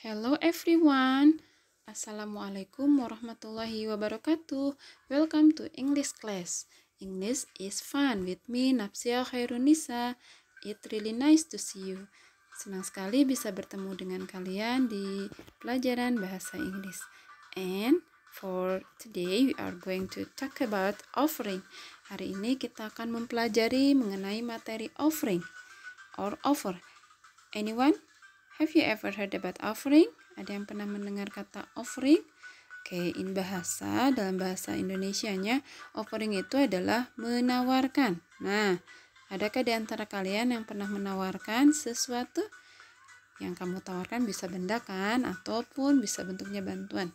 Hello everyone. Assalamualaikum warahmatullahi wabarakatuh. Welcome to English class. English is fun with me, Napsia Khairunisa. It's really nice to see you. Senang sekali bisa bertemu dengan kalian di pelajaran bahasa Inggris. And for today we are going to talk about offering. Hari ini kita akan mempelajari mengenai materi offering or offer. Anyone? Have you ever heard about offering? Ada yang pernah mendengar kata offering? Oke, dalam bahasa Indonesianya, offering itu adalah menawarkan. Nah, adakah di antara kalian yang pernah menawarkan sesuatu? Yang kamu tawarkan bisa benda kan, ataupun bisa bentuknya bantuan.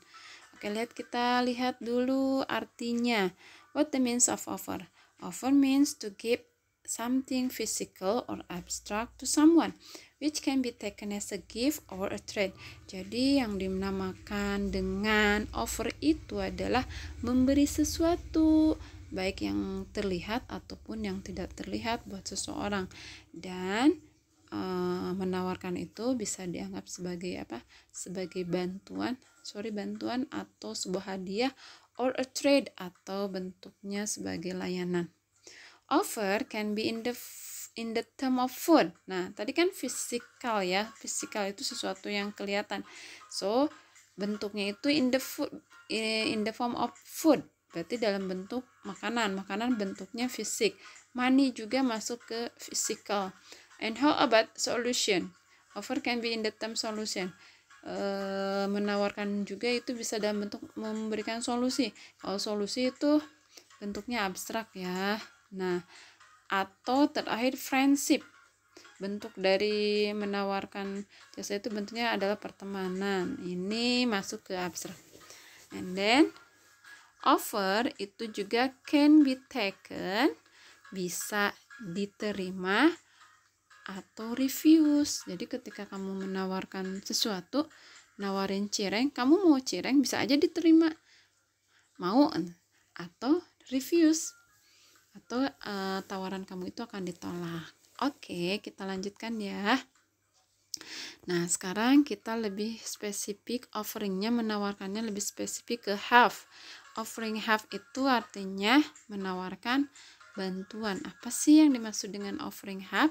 Oke, kita lihat dulu artinya. What the means of offer? Offer means to give something physical or abstract to someone, which can be taken as a gift or a trade. Jadi yang dinamakan dengan offer itu adalah memberi sesuatu, baik yang terlihat ataupun yang tidak terlihat buat seseorang. Dan menawarkan itu bisa dianggap sebagai sebagai bantuan atau sebuah hadiah, or a trade atau bentuknya sebagai layanan. Offer can be in the term of food. Nah, tadi kan physical ya. Physical itu sesuatu yang kelihatan. So, bentuknya itu in the form of food. Berarti dalam bentuk makanan. Makanan bentuknya fisik. Money juga masuk ke physical. And how about solution? Offer can be in the term solution. Menawarkan juga itu bisa dalam bentuk memberikan solusi. Kalau solusi itu bentuknya abstrak ya. Nah, atau terakhir friendship. Bentuk dari menawarkan jasa itu bentuknya adalah pertemanan. Ini masuk ke abstrak. And then offer itu juga can be taken, bisa diterima atau refuse. Jadi ketika kamu menawarkan sesuatu, nawarin cireng, kamu mau cireng bisa aja diterima. Mau atau refuse. Atau tawaran kamu itu akan ditolak. Oke, kita lanjutkan ya. Nah, sekarang kita lebih spesifik, offeringnya menawarkannya lebih spesifik ke have. Offering have itu artinya menawarkan bantuan. Apa sih yang dimaksud dengan offering have?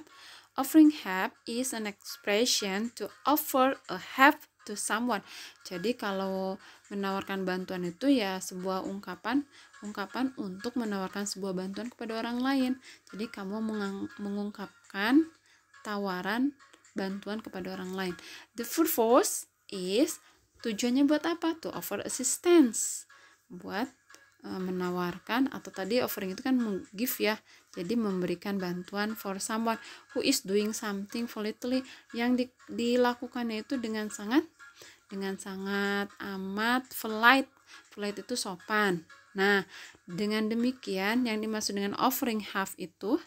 Offering have is an expression to offer a help to someone. Jadi kalau menawarkan bantuan itu ya sebuah ungkapan untuk menawarkan sebuah bantuan kepada orang lain. Jadi kamu mengungkapkan tawaran bantuan kepada orang lain. The purpose is, tujuannya buat apa? To offer assistance. Buat menawarkan, atau tadi offering itu kan give ya. Jadi memberikan bantuan for someone who is doing something politely, yang dilakukannya itu dengan sangat amat polite. Polite itu sopan. Nah, dengan demikian yang dimaksud dengan offering have itu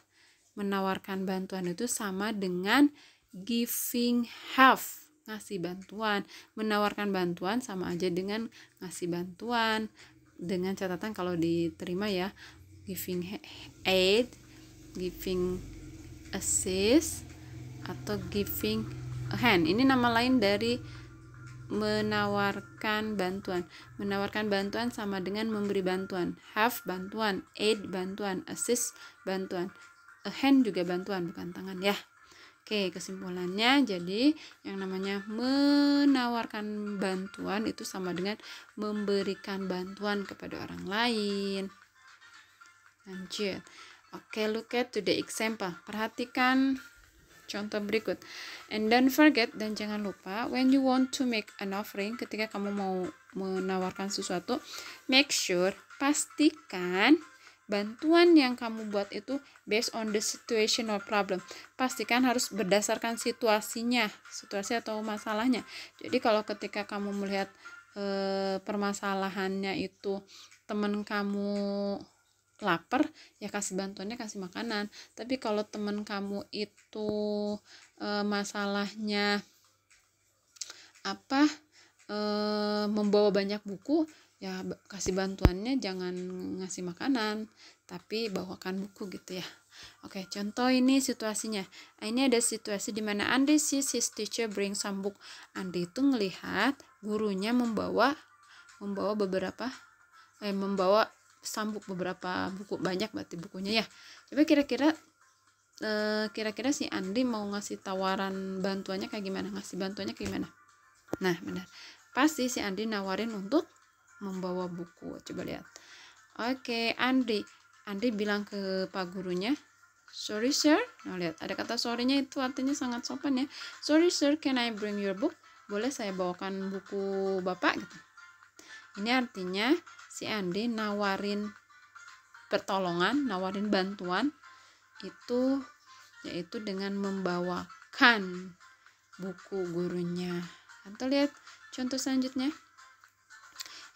menawarkan bantuan itu sama dengan giving have, ngasih bantuan. Menawarkan bantuan sama aja dengan ngasih bantuan, dengan catatan kalau diterima ya, giving aid, giving assist, atau giving a hand. Ini nama lain dari menawarkan bantuan. Menawarkan bantuan sama dengan memberi bantuan. Have bantuan, aid bantuan, assist bantuan, a hand juga bantuan, bukan tangan ya. Oke, kesimpulannya jadi yang namanya menawarkan bantuan itu sama dengan memberikan bantuan kepada orang lain. Lanjut. Oke, look at to the example. Perhatikan contoh berikut. And don't forget, dan jangan lupa, when you want to make an offering, ketika kamu mau menawarkan sesuatu, make sure, pastikan bantuan yang kamu buat itu based on the situation or problem. Pastikan harus berdasarkan situasi atau masalahnya. Jadi kalau ketika kamu melihat permasalahannya itu teman kamu lapar, ya kasih bantuannya, kasih makanan. Tapi kalau teman kamu itu masalahnya membawa banyak buku, ya kasih bantuannya jangan ngasih makanan, tapi bawakan buku gitu ya. Oke, contoh ini situasinya. Ini ada situasi di mana Andy sees his teacher bring some book. Andy itu ngelihat gurunya membawa sambuk beberapa buku, banyak berarti bukunya ya. Coba kira-kira si Andi mau ngasih tawaran bantuannya kayak gimana? Nah, benar. Pasti si Andi nawarin untuk membawa buku. Coba lihat. Oke, Andi bilang ke pak gurunya, "Sorry sir." Nah, lihat ada kata sorry-nya itu artinya sangat sopan ya. "Sorry sir, can I bring your book?" Boleh saya bawakan buku Bapak gitu. Ini artinya si Andi nawarin pertolongan, nawarin bantuan itu yaitu dengan membawakan buku gurunya. Atau lihat contoh selanjutnya.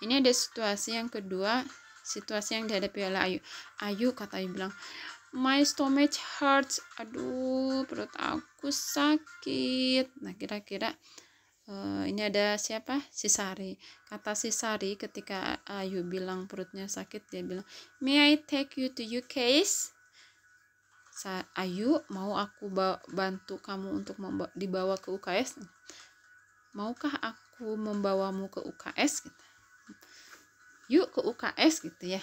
Ini ada situasi yang kedua, situasi yang dihadapi oleh Ayu. Kata Ayu bilang, "My stomach hurts." Aduh, perut aku sakit. Nah, kira-kira ini ada siapa? Si Sari. Kata si Sari ketika Ayu bilang perutnya sakit, dia bilang, "May I take you to UK's?" Ayu, mau aku bantu kamu untuk dibawa ke UKS? Maukah aku membawamu ke UKS? Gitu. Yuk ke UKS gitu ya.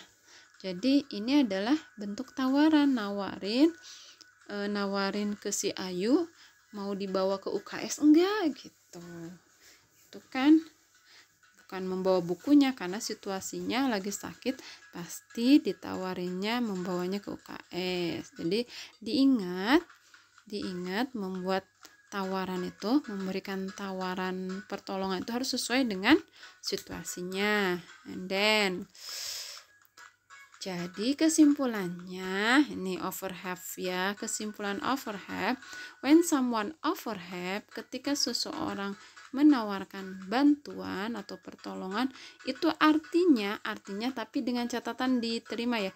Jadi ini adalah bentuk tawaran, nawarin ke si Ayu, mau dibawa ke UKS enggak gitu. Itu kan bukan membawa bukunya, karena situasinya lagi sakit, pasti ditawarinnya membawanya ke UKS. Jadi diingat membuat tawaran itu, memberikan tawaran pertolongan itu harus sesuai dengan situasinya. And then jadi kesimpulannya, ini overhave ya, kesimpulan overhave, when someone overhave, ketika seseorang menawarkan bantuan atau pertolongan, itu artinya tapi dengan catatan diterima ya.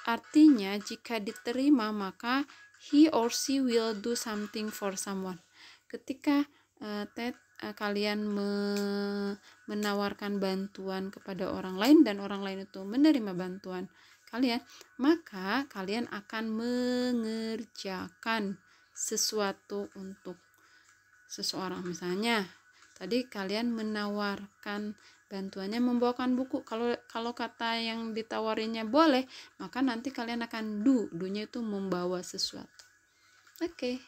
Artinya jika diterima maka he or she will do something for someone. Ketika kalian menawarkan bantuan kepada orang lain dan orang lain itu menerima bantuan kalian, maka kalian akan mengerjakan sesuatu untuk seseorang. Misalnya tadi kalian menawarkan bantuannya membawakan buku, kalau kata yang ditawarinya boleh, maka nanti kalian akan do-nya itu membawa sesuatu. Oke.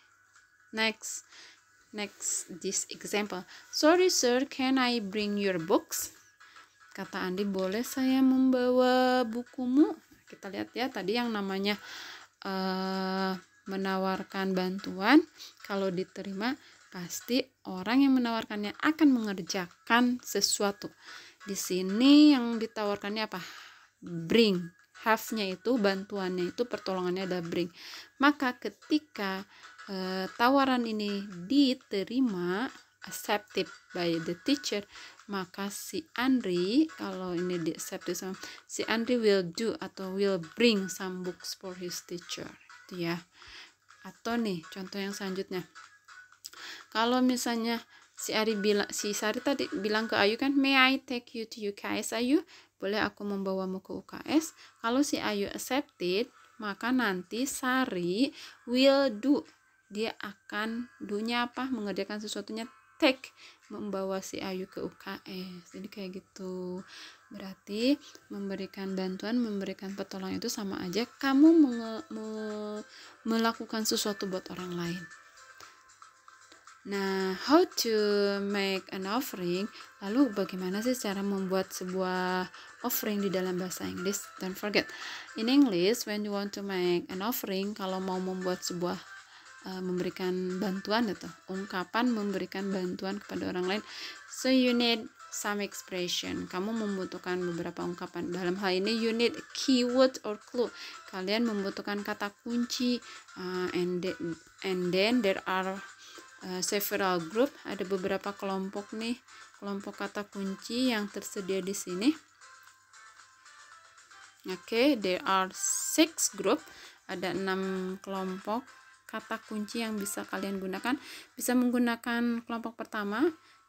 Next this example. "Sorry sir, can I bring your books?" Kata Andi, "Boleh saya membawa bukumu?" Kita lihat ya, tadi yang namanya menawarkan bantuan, kalau diterima pasti orang yang menawarkannya akan mengerjakan sesuatu. Di sini yang ditawarkannya apa? Bring. Have-nya itu, bantuannya itu, pertolongannya ada bring. Maka ketika tawaran ini diterima, accepted by the teacher, maka si Andri, kalau ini di accepted sama si Andri, will do atau will bring some books for his teacher, itu ya. Atau nih contoh yang selanjutnya, kalau misalnya si Sari tadi bilang ke Ayu kan, "May I take you to UKS Ayu?" Boleh aku membawamu ke UKS? Kalau si Ayu accepted, maka nanti Sari will do, dia akan do-nya apa? Mengerjakan sesuatunya, take, membawa si Ayu ke UKS. Jadi kayak gitu. Berarti memberikan bantuan, memberikan pertolongan itu sama aja kamu melakukan sesuatu buat orang lain. Nah, how to make an offering? Lalu bagaimana sih cara membuat sebuah offering di dalam bahasa Inggris? Don't forget, in English, when you want to make an offering, kalau mau membuat sebuah memberikan bantuan itu, ungkapan memberikan bantuan kepada orang lain, so you need some expression. Kamu membutuhkan beberapa ungkapan. Dalam hal ini you need keyword or clue. Kalian membutuhkan kata kunci, and then there are several group, ada beberapa kelompok nih, kelompok kata kunci yang tersedia di sini. Oke, there are 6 group, ada 6 kelompok kata kunci yang bisa kalian gunakan. Bisa menggunakan kelompok pertama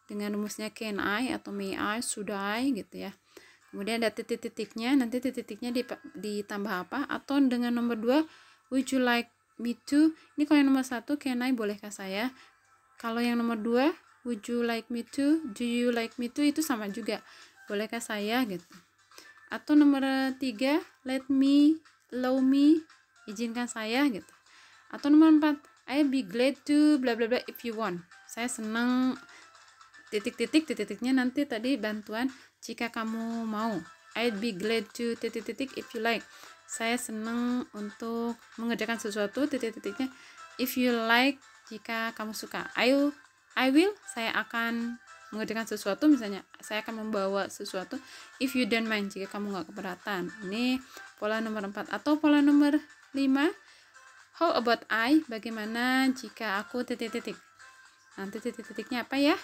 dengan rumusnya can I atau may I, should I gitu ya. Kemudian ada titik-titiknya, nanti titik-titiknya ditambah apa, atau dengan nomor 2 would you like me to. Ini kalau yang nomor 1, can I, bolehkah saya. Kalau yang nomor 2, would you like me to, do you like me to, itu sama juga, bolehkah saya gitu. Atau nomor 3, let me, allow me, izinkan saya gitu. Atau nomor 4, I'll be glad to bla bla bla if you want. Saya senang titik-titiknya nanti tadi bantuan jika kamu mau. I'd be glad to titik-titik if you like. Saya senang untuk mengerjakan sesuatu titik-titiknya if you like, jika kamu suka. I will, saya akan mengerjakan sesuatu, misalnya saya akan membawa sesuatu if you don't mind, jika kamu nggak keberatan. Ini pola nomor 4. Atau pola nomor 5, how about I, bagaimana jika aku titik-titik. Nanti titik-titiknya apa ya?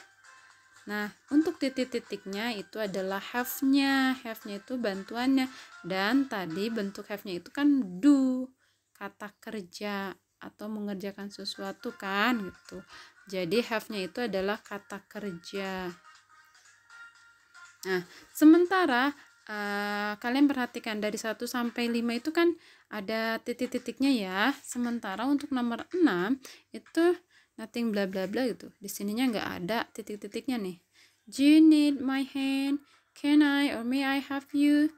Nah, untuk titik-titiknya itu adalah have-nya. Have-nya itu bantuannya. Dan tadi bentuk have-nya itu kan do, kata kerja atau mengerjakan sesuatu kan gitu. Jadi have-nya itu adalah kata kerja. Nah, sementara kalian perhatikan dari 1 sampai 5 itu kan ada titik-titiknya ya. Sementara untuk nomor 6 itu nothing bla bla bla gitu. Di sininya nggak ada titik-titiknya nih. Do you need my hand? Can I or may I have you?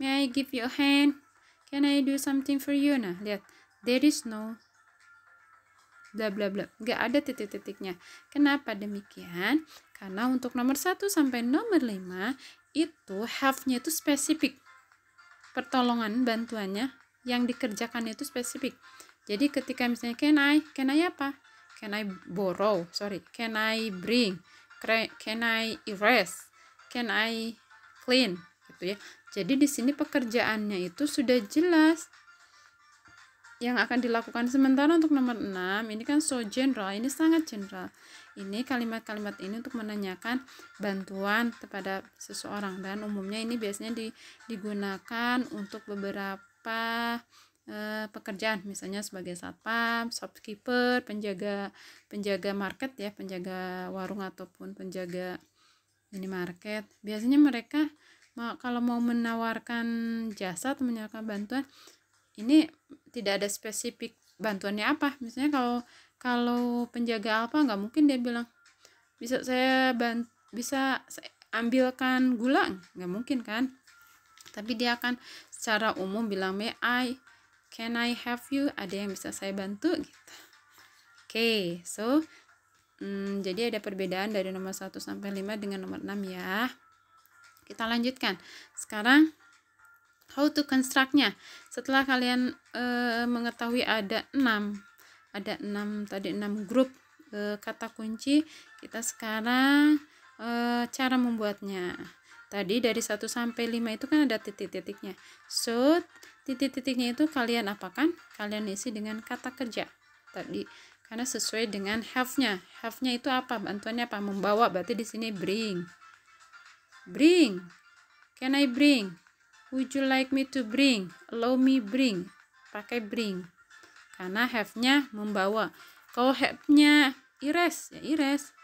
May I give you a hand? Can I do something for you? Nah, lihat. There is no bla bla bla. Nggak ada titik-titiknya. Kenapa demikian? Karena untuk nomor 1 sampai nomor 5 itu have-nya itu spesifik. Pertolongan, bantuannya yang dikerjakan itu spesifik. Jadi ketika misalnya can I apa? Can I borrow? Can I bring? Can I erase? Can I clean? Gitu ya. Jadi di sini pekerjaannya itu sudah jelas yang akan dilakukan. Sementara untuk nomor 6 ini kan so general, ini sangat general. Ini kalimat-kalimat ini untuk menanyakan bantuan kepada seseorang, dan umumnya ini biasanya digunakan untuk beberapa pekerjaan, misalnya sebagai satpam, shopkeeper, penjaga market ya, penjaga warung ataupun penjaga minimarket. Biasanya mereka kalau mau menawarkan jasa atau menawarkan bantuan, ini tidak ada spesifik bantuannya apa. Misalnya kalau penjaga apa, nggak mungkin dia bilang bisa saya ambilkan gula, nggak mungkin kan. Tapi dia akan secara umum bilang can I help you, ada yang bisa saya bantu gitu. Oke, so jadi ada perbedaan dari nomor 1 sampai 5 dengan nomor 6 ya. Kita lanjutkan. Sekarang how to construct-nya. Setelah kalian mengetahui ada 6 grup kata kunci, kita sekarang cara membuatnya. Tadi dari 1 sampai 5 itu kan ada titik-titiknya. So, titik-titiknya itu kalian apakan? Kalian isi dengan kata kerja. Tadi karena sesuai dengan have-nya. Have-nya itu apa? Bantuannya apa? Membawa. Berarti di sini bring. Bring. Can I bring? Would you like me to bring? Allow me bring. Pakai bring. Karena have-nya membawa. Kalau have-nya erase, ya erase.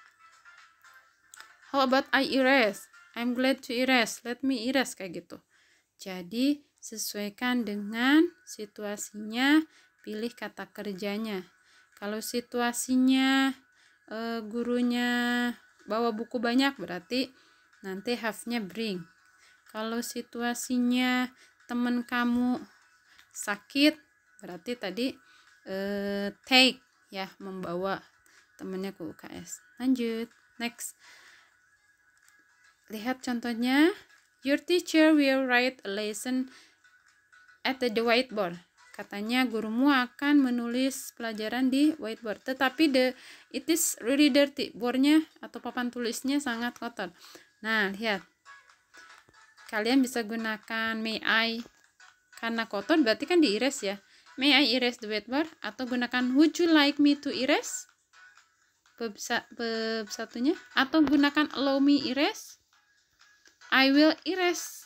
How about I erase? I'm glad to erase. Let me erase, kayak gitu. Jadi sesuaikan dengan situasinya, pilih kata kerjanya. Kalau situasinya gurunya bawa buku banyak, berarti nanti have-nya bring. Kalau situasinya teman kamu sakit, berarti tadi take ya, membawa temannya ke UKS. Lanjut, next. Lihat contohnya. Your teacher will write a lesson at the whiteboard. Katanya gurumu akan menulis pelajaran di whiteboard, tetapi it is really dirty. Boardnya atau papan tulisnya sangat kotor. Nah, lihat. Kalian bisa gunakan may I, karena kotor berarti kan di erase ya. May I erase the whiteboard? Atau gunakan would you like me to erase? Bab satunya. Atau gunakan allow me erase? I will erase.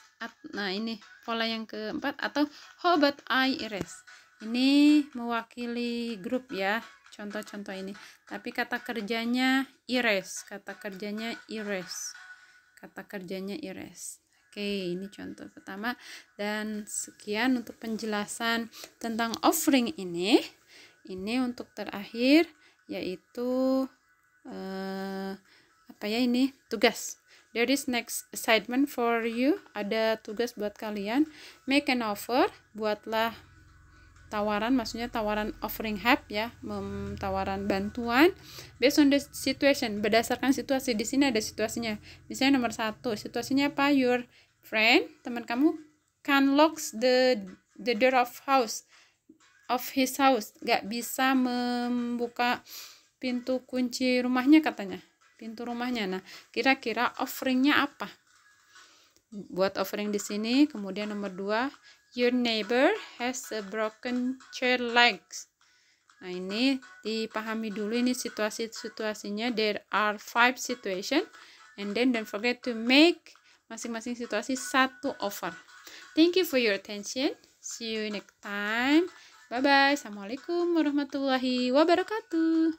Nah, ini pola yang keempat. Atau how about I erase? Ini mewakili grup ya, contoh-contoh ini. Tapi kata kerjanya erase. Kata kerjanya erase. Oke, ini contoh pertama dan sekian untuk penjelasan tentang offering ini. Ini untuk terakhir yaitu apa ya ini? Tugas. There is next assignment for you. Ada tugas buat kalian. Make an offer. Buatlah tawaran, maksudnya tawaran offering help ya, tawaran bantuan based on the situation, berdasarkan situasi. Di sini ada situasinya. Misalnya nomor 1, situasinya apa? Your friend, teman kamu, can lock the door of his house, gak bisa membuka pintu kunci rumahnya katanya, pintu rumahnya. Nah, kira-kira offeringnya apa? Buat offering di sini. Kemudian nomor 2, your neighbor has a broken chair legs. Nah, ini dipahami dulu, ini situasinya. There are 5 situation, and then don't forget to make masing-masing situasi 1 offer. Thank you for your attention. See you next time. Bye bye. Assalamualaikum warahmatullahi wabarakatuh.